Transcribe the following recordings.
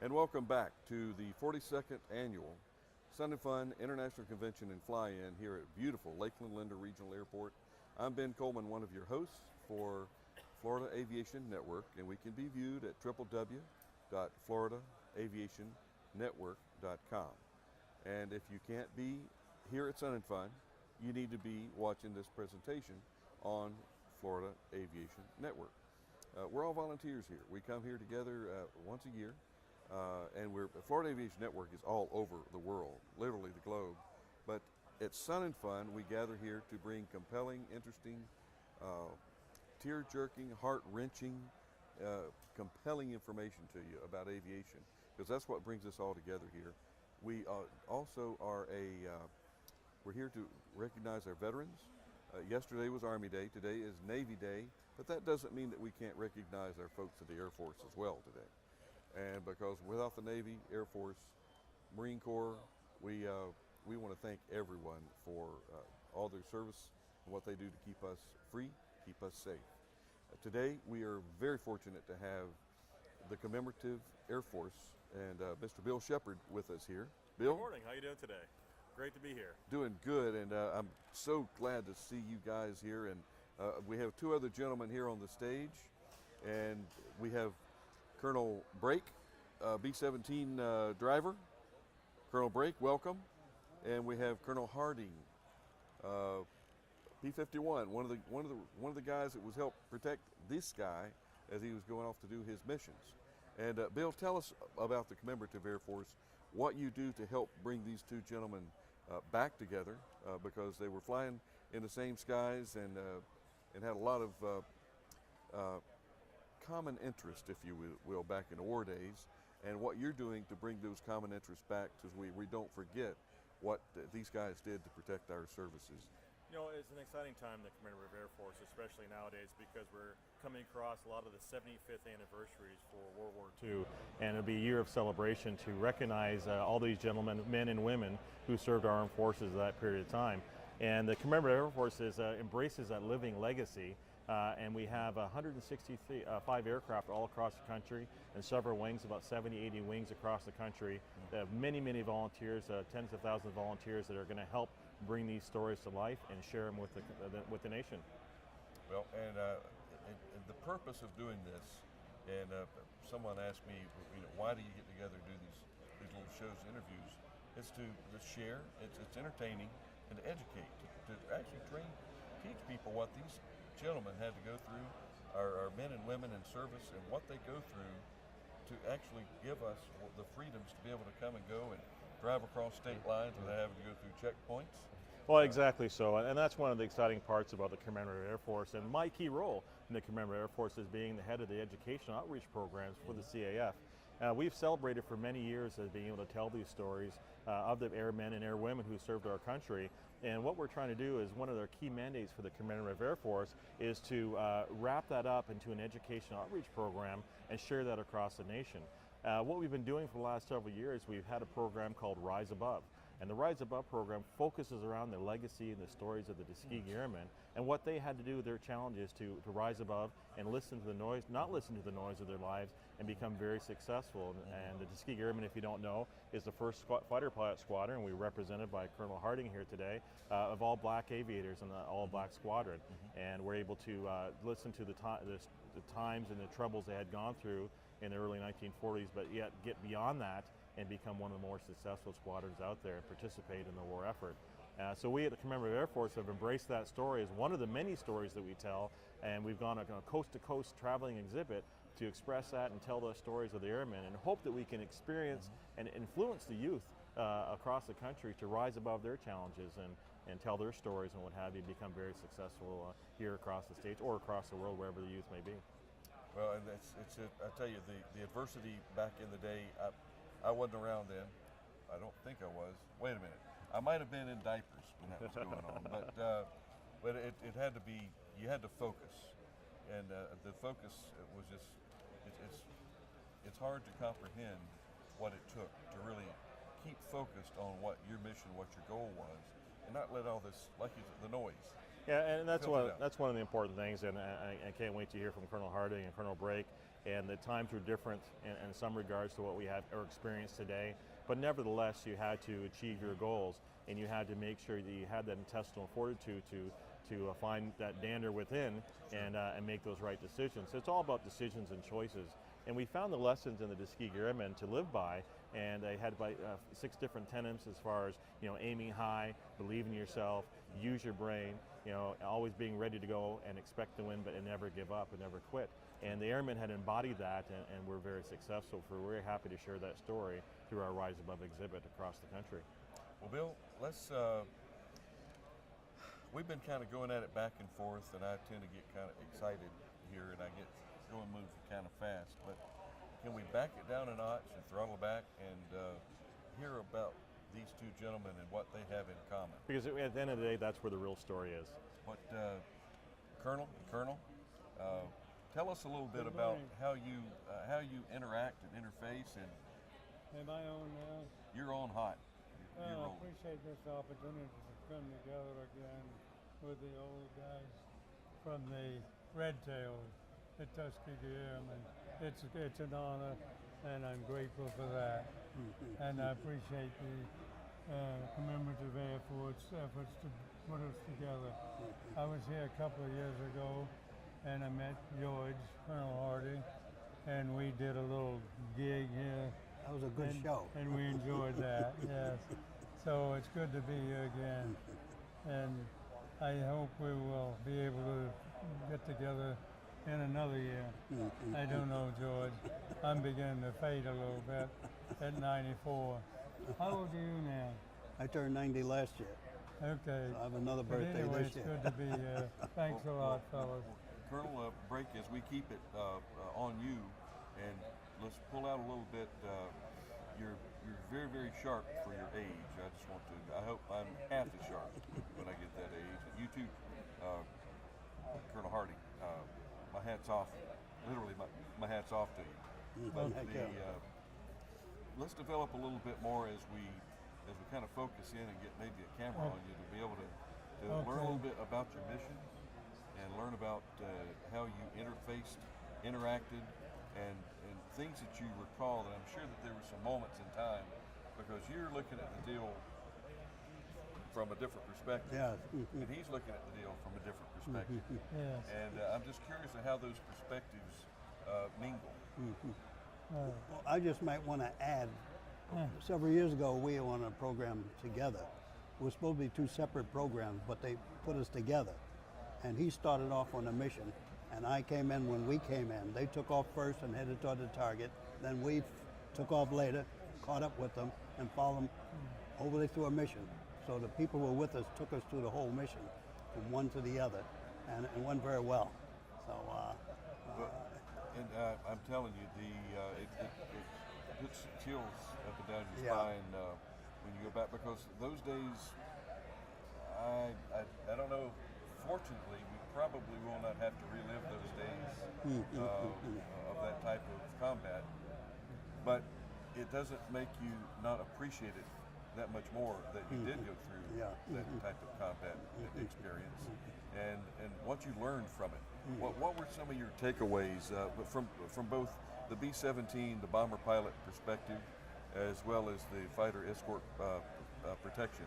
and welcome back to the 42nd Annual Sun and Fun International Convention and Fly-In here at beautiful Lakeland Linder Regional Airport. I'm Ben Coleman, one of your hosts for Florida Aviation Network, and we can be viewed at www.floridaaviationnetwork.com. And if you can't be here at Sun and Fun, you need to be watching this presentation on Florida Aviation Network. We're all volunteers here. We come here together once a year, and Florida Aviation Network is all over the world, literally the globe. But at Sun and Fun, we gather here to bring compelling, interesting, tear-jerking, heart-wrenching, compelling information to you about aviation, because that's what brings us all together here. We also are we're here to recognize our veterans. Yesterday was Army Day, today is Navy Day, but that doesn't mean that we can't recognize our folks at the Air Force as well today. And because without the Navy, Air Force, Marine Corps, we want to thank everyone for all their service and what they do to keep us free, keep us safe. Today we are very fortunate to have the commemorative Air Force and Mr. Bill Shepard with us here. Bill? Good morning, how are you doing today? Great to be here. Doing good, and I'm so glad to see you guys here. And we have two other gentlemen here on the stage, and we have Colonel Brake, B-17 driver. Colonel Brake, welcome. And we have Colonel Harding, P-51, one of the guys that was helped protect this guy as he was going off to do his missions. And Bill, tell us about the commemorative Air Force, what you do to help bring these two gentlemen back together, because they were flying in the same skies and had a lot of common interest, if you will, back in the war days, and what you're doing to bring those common interests back, so we don't forget what these guys did to protect our services. You know, it's an exciting time in the Commemorative Air Force, especially nowadays, because we're coming across a lot of the 75th anniversaries for World War II, and it'll be a year of celebration to recognize all these gentlemen, men and women, who served our armed forces at that period of time. And the Commemorative Air Force embraces that living legacy, and we have 165 aircraft all across the country and several wings, about 70, 80 wings across the country. They have many, many volunteers, tens of thousands of volunteers that are going to help bring these stories to life and share them with the nation. Well, and the purpose of doing this, and someone asked me, why do you get together and do these little shows, interviews? It's to share, it's entertaining, and to educate, to actually teach people what these gentlemen had to go through, our men and women in service, and what they go through to actually give us the freedoms to be able to come and go and drive across state lines without having to go through checkpoints. Well, exactly so, and that's one of the exciting parts about the Commemorative Air Force, and my key role in the Commemorative Air Force is being the head of the education outreach programs for the CAF. We've celebrated for many years as being able to tell these stories of the airmen and airwomen who served our country. And what we're trying to do is, one of their key mandates for the Commemorative Air Force is to wrap that up into an education outreach program and share that across the nation. What we've been doing for the last several years, we've had a program called Rise Above. And the Rise Above program focuses around the legacy and the stories of the Tuskegee Airmen and what they had to do with their challenges to rise above and listen to the noise, not listen to the noise of their lives, and become very successful. And the Tuskegee Airmen, if you don't know, is the first fighter pilot squadron. We're represented by Colonel Harding here today, of all black aviators in the all black squadron. And we're able to listen to the times and the troubles they had gone through in the early 1940s, but yet get beyond that and become one of the more successful squadrons out there and participate in the war effort. So we at the Commemorative Air Force have embraced that story as one of the many stories that we tell, and we've gone on a coast-to-coast traveling exhibit to express that and tell those stories of the airmen, and hope that we can experience and influence the youth across the country to rise above their challenges and tell their stories and what have you, become very successful here across the states or across the world, wherever the youth may be. Well, and I tell you, the adversity back in the day, I wasn't around then. I don't think I was. Wait a minute. I might have been in diapers when that was going on, but it had to be. You had to focus, and the focus was just. It's hard to comprehend what it took to really keep focused on what your mission, what your goal was, and not let all this, like you said, the noise. Yeah, and that's one of the important things, and I can't wait to hear from Colonel Harding and Colonel Brake. and the times were different in some regards to what we have or experience today. But nevertheless, you had to achieve your goals, and you had to make sure that you had that intestinal fortitude to find that dander within and make those right decisions. So it's all about decisions and choices. And we found the lessons in the Tuskegee Airmen to live by, and they had 6 different tenets as far as, aiming high, believe in yourself, use your brain, always being ready to go and expect to win, but never give up and never quit. And the Airmen had embodied that, and we're very successful. We're very happy to share that story through our Rise Above exhibit across the country. Well, Bill, let's. We've been kind of going at it back and forth, and I tend to get kind of excited here, and I get going moves kind of fast. But can we back it down a notch and throttle back and hear about these two gentlemen and what they have in common? Because at the end of the day, that's where the real story is. What, Colonel, tell us a little bit about how you interact and interface. And am I on now? You're on hot. Well, I appreciate this opportunity to come together again with the old guys from the Red Tails, the Tuskegee Airmen. It's an honor, and I'm grateful for that. And I appreciate the commemorative Air Force efforts to put us together. I was here a couple of years ago, and I met George, Colonel Hardy, and we did a little gig here. That was a good show. And we enjoyed that, yes. So it's good to be here again. And I hope we will be able to get together in another year. I don't know, George. I'm beginning to fade a little bit at 94. How old are you now? I turned 90 last year. Okay. So I have another But birthday anyway, this year. it's good to be here. Thanks a lot, fellas. Colonel, break as we keep it on you, and let's pull out a little bit. You're very, very sharp for your age. I just want to. I hope I'm half as sharp when I get that age. And you too, Colonel Hardy. My hat's off. Literally, my hat's off to you. But let's develop a little bit more as we kind of focus in and get maybe a camera on you to be able to learn a little bit about your mission and learn about how you interacted, and things that you recall. And I'm sure that there were some moments in time, because you're looking at the deal from a different perspective, and he's looking at the deal from a different perspective. Yes. And I'm just curious of how those perspectives mingle. Well, I just might want to add, several years ago we were on a program together. It was supposed to be 2 separate programs, but they put us together. And he started off on a mission, and I came in when we came in. They took off first and headed toward the target. Then we took off later, caught up with them, and followed them over through a mission. So the people who were with us took us through the whole mission, from one to the other, and it went very well. So, I'm telling you, it puts chills up and down your spine when you go back, because those days, I don't know. Fortunately, we probably will not have to relive those days of that type of combat. But it doesn't make you not appreciate it that much more that you did go through that type of combat experience, and what you learned from it. What were some of your takeaways from both the B-17, the bomber pilot perspective, as well as the fighter escort protection?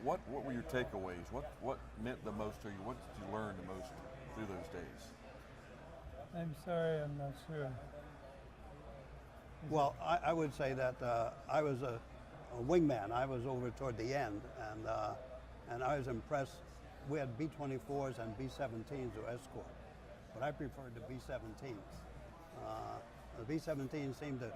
What were your takeaways? What meant the most to you? What did you learn the most through those days? I'm sorry, I'm not sure. well, I would say that I was a wingman. I was over toward the end, and I was impressed. We had B-24s and B-17s to escort, but I preferred the B-17s. The B-17s seemed to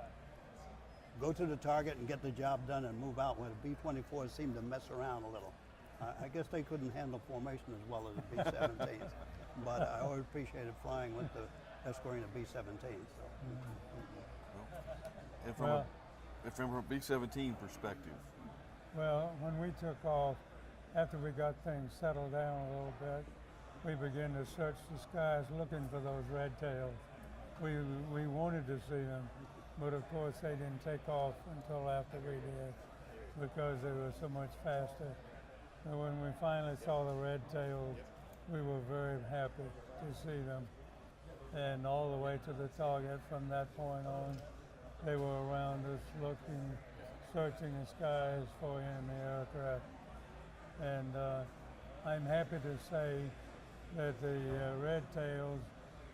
go to the target and get the job done and move out, where the B-24s seemed to mess around a little. I guess they couldn't handle formation as well as the B-17s, but I always appreciated flying with the escorting the B-17s. So. And from a B-17 perspective. Well, when we took off, after we got things settled down a little bit, we began to search the skies looking for those red tails. We wanted to see them, but of course they didn't take off until after we did, because they were so much faster. So when we finally saw the red tails, we were very happy to see them. and all the way to the target. From that point on, they were around us looking, searching the skies for enemy aircraft. And I'm happy to say that the Red Tails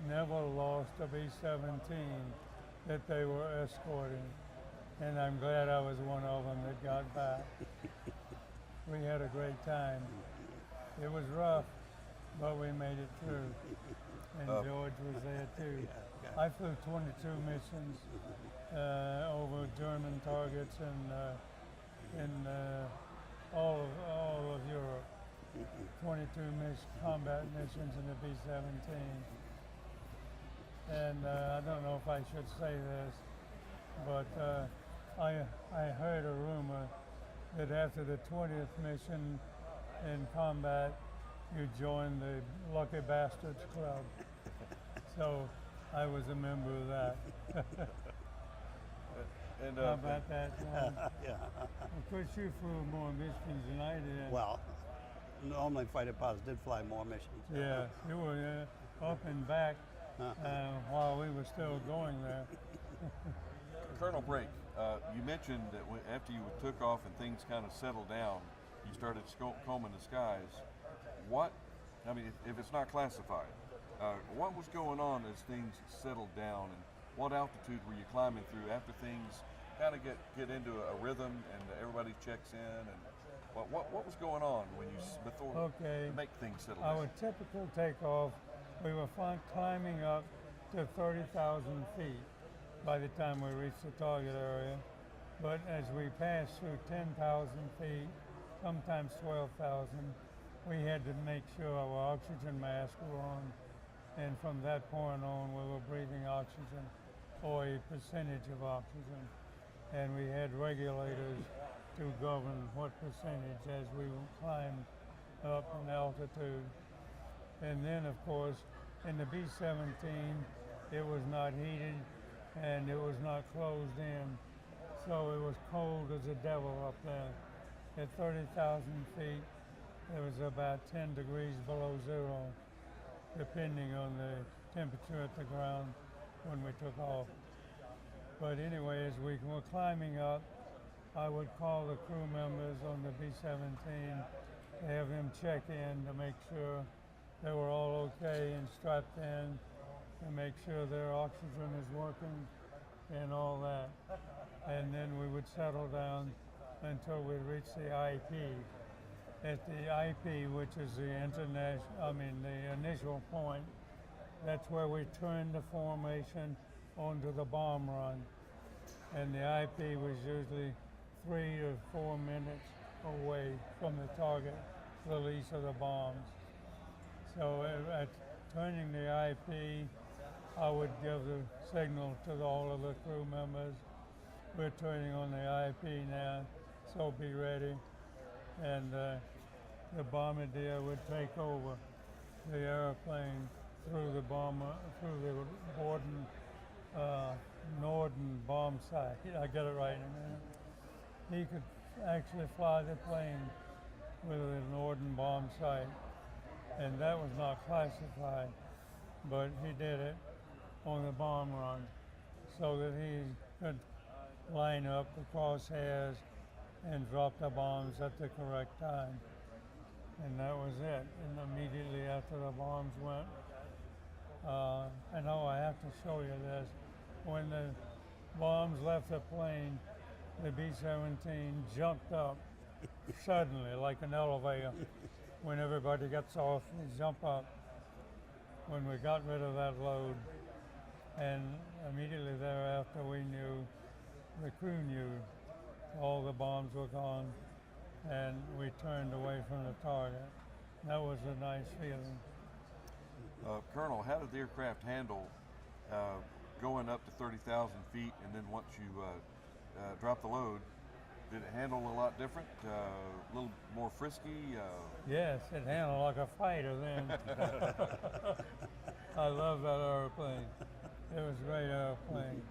never lost a B-17 that they were escorting. And I'm glad I was one of them that got back. We had a great time. It was rough, but we made it through. And George was there too. I flew 22 missions over German targets in all of Europe. 22 combat missions in the B-17. And I don't know if I should say this, but I heard a rumor that after the 20th mission in combat, you joined the Lucky Bastards Club. So I was a member of that. And How about that, John? Yeah. Of course, you flew more missions than I did. Well, normally fighter pilots did fly more missions. Yeah, you were up and back while we were still going there. Colonel Brake, you mentioned that after you took off and things kind of settled down, you started combing the skies. What, I mean, if it's not classified, what was going on as things settled down, and what altitude were you climbing through after things kind of get into a rhythm and everybody checks in, and what was going on when you before to make things settle down? Our typical takeoff, we were climbing up to 30,000 feet by the time we reached the target area. But as we passed through 10,000 feet, sometimes 12,000, we had to make sure our oxygen masks were on. And from that point on, we were breathing oxygen, or a percentage of oxygen. And we had regulators to govern what percentage as we climbed up in altitude. And then, of course, in the B-17, it was not heated and it was not closed in. So it was cold as a devil up there. At 30,000 feet, it was about 10 degrees below zero, depending on the temperature at the ground when we took off. But anyway, as we were climbing up, I would call the crew members on the B-17 to have them check in to make sure they were all okay and strapped in, to make sure their oxygen is working and all that. And then we would settle down until we reached the IP. At the IP, which is the initial point, that's where we turned the formation onto the bomb run. And the IP was usually 3 to 4 minutes away from the target release of the bombs. So at turning the IP, I would give the signal to all of the crew members, we're turning on the IP now, so be ready. And the bombardier would take over the airplane through the Norden bomb site. I get it right in a minute. He could actually fly the plane with the Norden bomb site, and that was not classified, but he did it on the bomb run so that he could line up the crosshairs and drop the bombs at the correct time. And that was it. And immediately after the bombs went, I know I have to show you this. When the bombs left the plane, the B-17 jumped up suddenly like an elevator. When everybody gets off, they jump up. When we got rid of that load, and immediately thereafter we knew, the crew knew, all the bombs were gone, and we turned away from the target. That was a nice feeling. Colonel, how did the aircraft handle going up to 30,000 feet, and then once you drop the load, did it handle a lot different, a little more frisky? Yes, it handled like a fighter then. I love that airplane. It was a great airplane.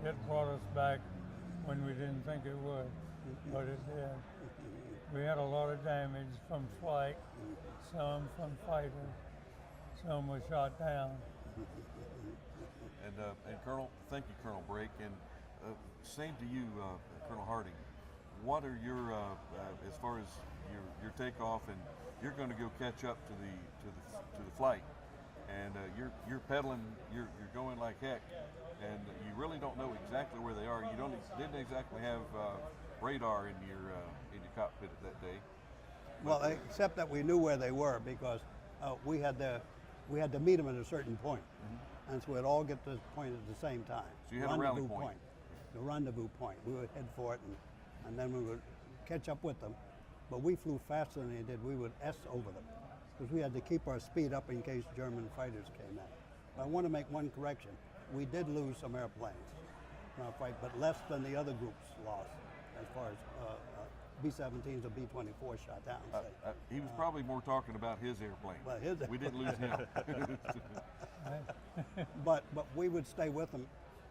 It brought us back when we didn't think it would, but it did. We had a lot of damage from flight, some from fighters, some were shot down. And Colonel, thank you, Colonel Brake, and same to you, Colonel Harding. What are your, as far as your takeoff, and you're going to go catch up to the flight, and you're pedaling, you're going like heck, and you really don't know exactly where they are. You didn't exactly have radar in your cockpit that day. Well, except that we knew where they were because we had to meet them at a certain point. And so we'd all get to this point at the same time. So you had a rally point. The rendezvous point. We would head for it, and then we would catch up with them. But we flew faster than they did. We would S over them because we had to keep our speed up in case German fighters came in. But I want to make one correction. We did lose some airplanes in our fight, but less than the other groups lost as far as B-17s or B-24 shot down. He was probably more talking about his airplane. Well, we didn't lose him. But we would stay with them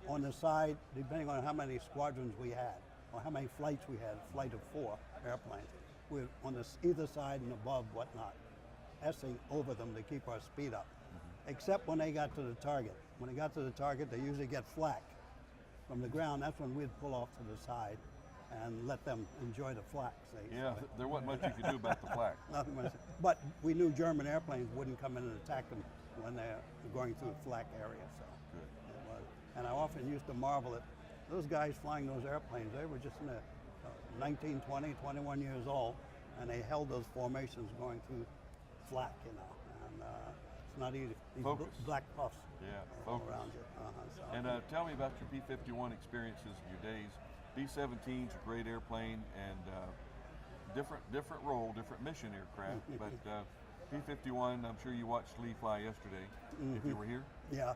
on the side, depending on how many squadrons we had or how many flights we had, a flight of 4 airplanes. We were on either side and above, whatnot, S-ing over them to keep our speed up, except when they got to the target. When they got to the target, they usually get flak from the ground. That's when we'd pull off to the side and let them enjoy the flak. Yeah, there wasn't much you could do about the flak. Nothing much. But we knew German airplanes wouldn't come in and attack them when they're going through the flak area. So good. It was. And I often used to marvel at those guys flying those airplanes. They were just in their 19, 20, 21 years old, and they held those formations going through flak, you know. And it's not easy. These black puffs all around you. So. And tell me about your P-51 experiences, your days. B-17's a great airplane and different role, different mission aircraft. But P-51, I'm sure you watched Lee fly yesterday. If you were here. Yeah.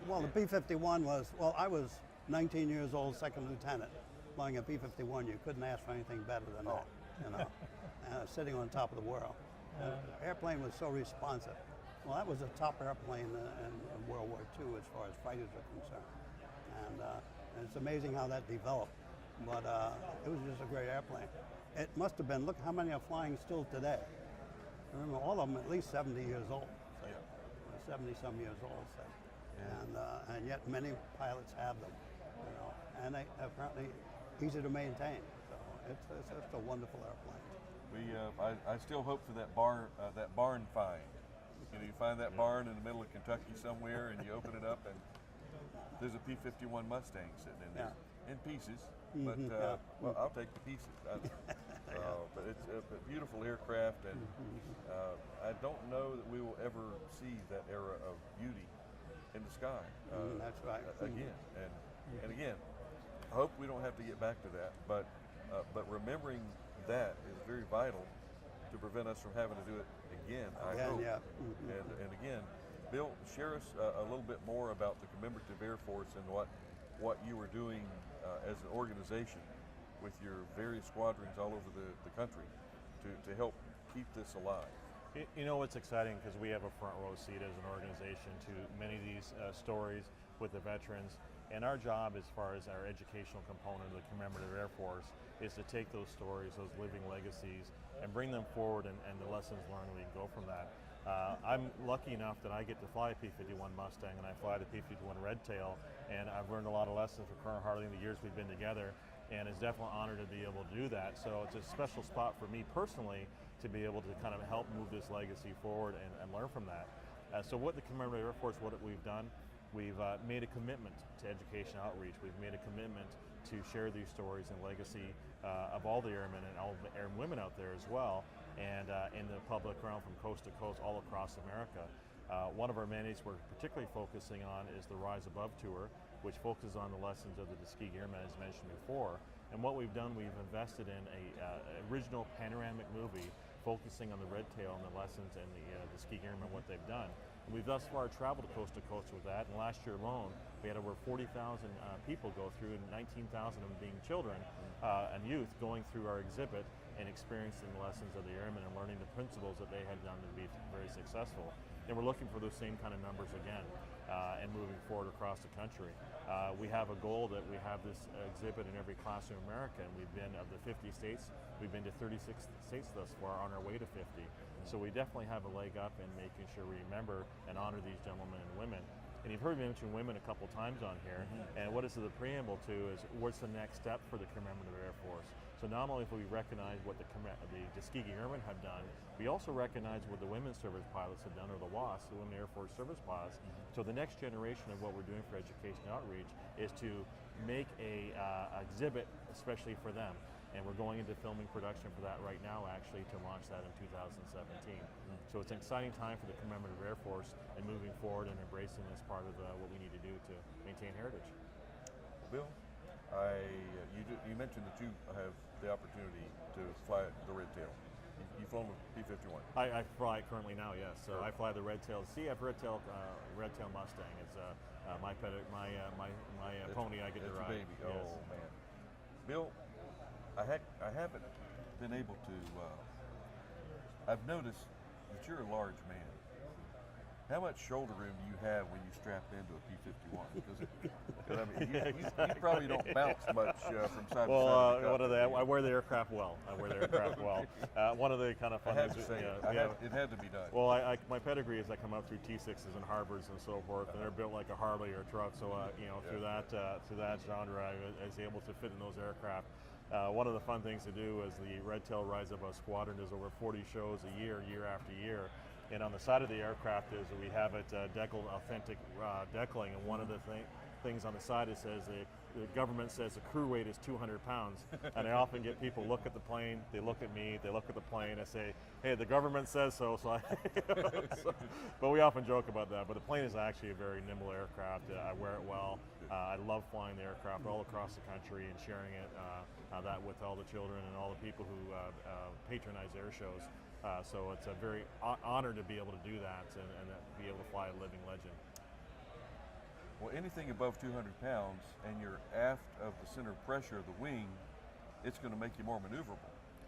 Well, the P-51 was, I was 19 years old, second lieutenant, flying a P-51. You couldn't ask for anything better than that, you know, sitting on top of the world. The airplane was so responsive. Well, that was a top airplane in World War II as far as fighters are concerned. And it's amazing how that developed. But it was just a great airplane. It must have been, look how many are flying still today. Remember, all of them at least 70 years old. 70-some years old. So. And yet many pilots have them, you know, and they apparently easy to maintain. So it's a wonderful airplane. I still hope for that barn find. You know, you find that barn in the middle of Kentucky somewhere, and you open it up, and there's a P-51 Mustang sitting in there in pieces. But well, I'll take the pieces. But it's a beautiful aircraft, and I don't know that we will ever see that era of beauty in the sky. That's right. Again, and again, I hope we don't have to get back to that. But remembering that is very vital to prevent us from having to do it again. I hope. Yeah. And again, Bill, share us a little bit more about the Commemorative Air Force and what you were doing as an organization with your various squadrons all over the country to help keep this alive. You know what's exciting, because we have a front row seat as an organization to many of these stories with the veterans, and our job as far as our educational component of the Commemorative Air Force is to take those stories, those living legacies, and bring them forward and the lessons learned, we can go from that. I'm lucky enough that I get to fly a P-51 Mustang, and I fly the P-51 Redtail, and I've learned a lot of lessons from Colonel Harding the years we've been together, and it's definitely an honor to be able to do that. So it's a special spot for me personally to be able to kind of help move this legacy forward and learn from that. So what the Commemorative Air Force, what we've done, we've made a commitment to education outreach. We've made a commitment to share these stories and legacy of all the airmen and all the air and women out there as well, and in the public realm from coast to coast all across America. One of our mandates we're particularly focusing on is the Rise Above Tour, which focuses on the lessons of the Tuskegee Airmen, as mentioned before. And what we've done, we've invested in a original panoramic movie focusing on the Redtail and the lessons and the Tuskegee Airmen, what they've done. And we've thus far traveled coast to coast with that, and last year alone, we had over 40,000 people go through, and 19,000 of them being children and youth going through our exhibit and experiencing the lessons of the airmen and learning the principles that they had done to be very successful. And we're looking for those same kind of numbers again and moving forward across the country. We have a goal that we have this exhibit in every classroom in America, and we've been, of the 50 states, we've been to 36 states thus far, on our way to 50. So we definitely have a leg up in making sure we remember and honor these gentlemen and women. And you've heard me mention women a couple times on here, and what is the preamble to is what's the next step for the Commemorative Air Force? So not only do we recognize what the Tuskegee Airmen have done, we also recognize what the women's service pilots have done, or the WAS, the Women Air Force Service Pilots. So the next generation of what we're doing for education outreach is to make a exhibit especially for them. And we're going into filming production for that right now, actually, to launch that in 2017. So it's an exciting time for the Commemorative Air Force and moving forward and embracing this part of what we need to do to maintain heritage. Bill, you mentioned that you have the opportunity to fly the Red Tail. You flown with P-51. I fly it currently now, yes. So I fly the Red Tail, CF Red Tail Mustang. It's my pony I get to ride. It's a baby. Yes. Oh man, Bill, I haven't been able to. I've noticed that you're a large man. How much shoulder room do you have when you strap into a P-51? Because I mean, you probably don't bounce much from side to side. Well, I wear the aircraft well. One of the kind of fun I have things. to say, it had to be done. Well, my pedigree is I come up through T6s and Harvards and so forth, and they're built like a Harley or a truck. So through that genre, I was able to fit in those aircraft. One of the fun things to do is the Red Tail Rise Above Squadron does over 40 shows a year after year. And on the side of the aircraft is we have it deckled, authentic deckling, and one of the things on the side it says the government says the crew weight is 200 pounds, and I often get people look at the plane, they look at me, they look at the plane, I say, hey, the government says so. But we often joke about that. But the plane is actually a very nimble aircraft. I wear it well. I love flying the aircraft all across the country and sharing it that with all the children and all the people who patronize air shows. So it's a very honor to be able to do that and be able to fly a living legend. Well, anything above 200 pounds and you're aft of the center of pressure of the wing, it's going to make you more maneuverable.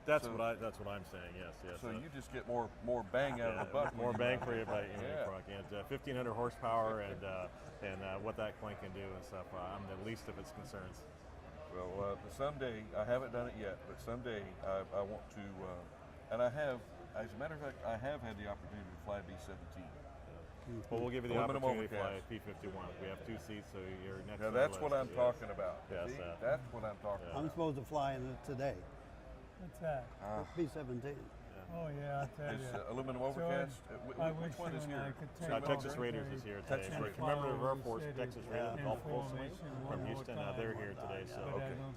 That's what I'm saying. Yes. So you just get more bang out of the buck. More bang for your buck. And 1,500 horsepower and what that plane can do and stuff. I'm the least of its concerns. Well, someday, I haven't done it yet, but someday I want to, and I have, as a matter of fact, I have had the opportunity to fly B-17. Well, we'll give you the opportunity to fly a P-51. We have 2 seats, so you're next. Now that's what I'm talking about. Yes, see, that's what I'm talking about. I'm supposed to fly in it today. What's that? B-17. Oh yeah, I'll tell It's you. aluminum overcast. Which one is here? Texas Raiders is here today. Commemorative Air Force, Texas Raiders, Gulf Coleman from Houston. They're here today.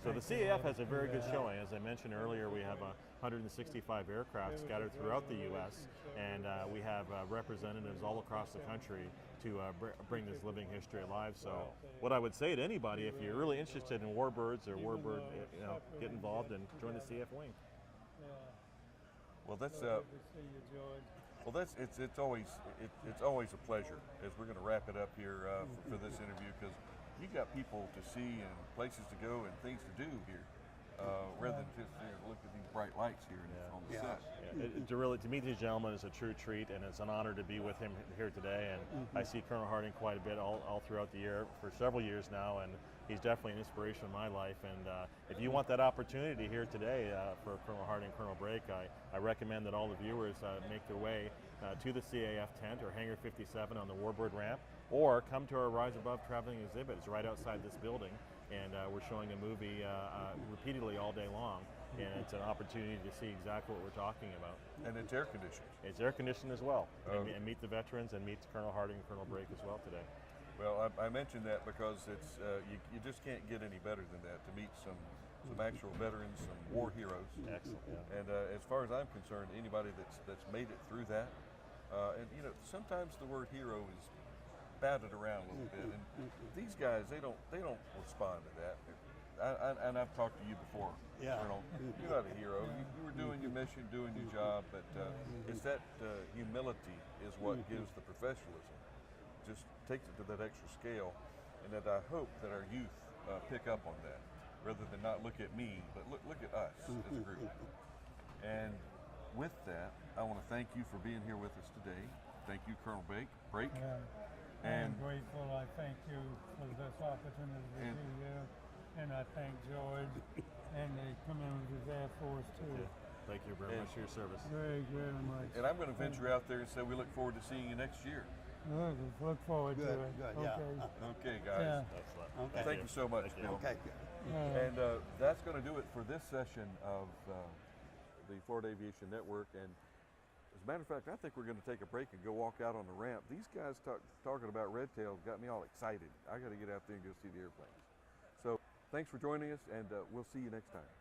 So the CAF has a very good showing. As I mentioned earlier, we have 165 aircraft scattered throughout the U.S. and we have representatives all across the country to bring this living history alive. So what I would say to anybody, if you're really interested in warbirds or warbird, get involved and join the CAF wing. Well, that's Good to see you, George. well, it's always a pleasure as we're going to wrap it up here for this interview, because you got people to see and places to go and things to do here, rather than just look at these bright lights here on the set. To meet these gentlemen is a true treat, and it's an honor to be with him here today. And I see Colonel Harding quite a bit all throughout the year for several years now, and he's definitely an inspiration in my life. And if you want that opportunity here today for Colonel Harding, Colonel Brake, I recommend that all the viewers make their way to the CAF tent or Hangar 57 on the Warbird ramp, or come to our Rise Above traveling exhibit. It's right outside this building, and we're showing a movie repeatedly all day long. And it's an opportunity to see exactly what we're talking about. And it's air conditioned. It's air conditioned as well. And meet the veterans and meet Colonel Harding and Colonel Brake as well today. Well, I mentioned that because it's you just can't get any better than that, to meet some actual veterans, some war heroes. Excellent. Yeah. And as far as I'm concerned, anybody that's made it through that, and sometimes the word hero is batted around a little bit, and these guys they don't respond to that. And I've talked to you before, Colonel. You're not a hero. You were doing your mission, doing your job, but it's that humility is what gives the professionalism. Just takes it to that extra scale, and that I hope that our youth pick up on that, rather than not look at me, but look at us as a group. And with that, I want to thank you for being here with us today. Thank you, Colonel Brake. I'm grateful. I thank you for this opportunity to be here. And I thank George and the Commemorative Air Force too. Thank you very much for your service. Very, very much. And I'm going to venture out there and say we look forward to seeing you next year. Look forward Good, to it. good, Okay. yeah. Okay, guys. Yeah. Excellent. Okay. Thank you so much, Thank you. Bill. Okay. And that's going to do it for this session of the Florida Aviation Network. And as a matter of fact, I think we're going to take a break and go walk out on the ramp. These guys talking about red tails got me all excited. I got to get out there and go see the airplanes. So thanks for joining us, and we'll see you next time.